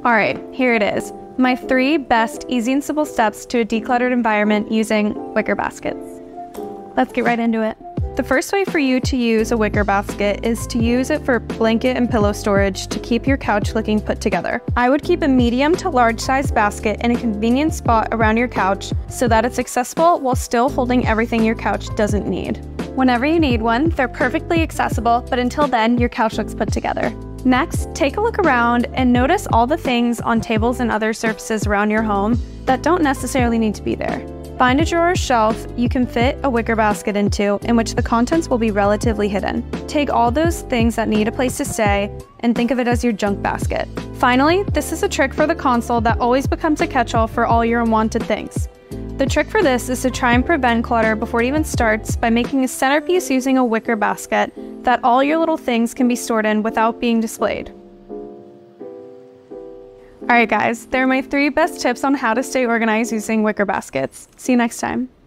Alright, here it is. My 3 best, easy and simple steps to a decluttered environment using wicker baskets. Let's get right into it. The first way for you to use a wicker basket is to use it for blanket and pillow storage to keep your couch looking put together. I would keep a medium to large size basket in a convenient spot around your couch so that it's accessible while still holding everything your couch doesn't need. Whenever you need one, they're perfectly accessible, but until then, your couch looks put together. Next, take a look around and notice all the things on tables and other surfaces around your home that don't necessarily need to be there. Find a drawer or shelf you can fit a wicker basket into, in which the contents will be relatively hidden. Take all those things that need a place to stay and think of it as your junk basket. Finally, this is a trick for the console that always becomes a catch-all for all your unwanted things. The trick for this is to try and prevent clutter before it even starts by making a centerpiece using a wicker basket that all your little things can be stored in without being displayed. Alright guys, there are my 3 best tips on how to stay organized using wicker baskets. See you next time.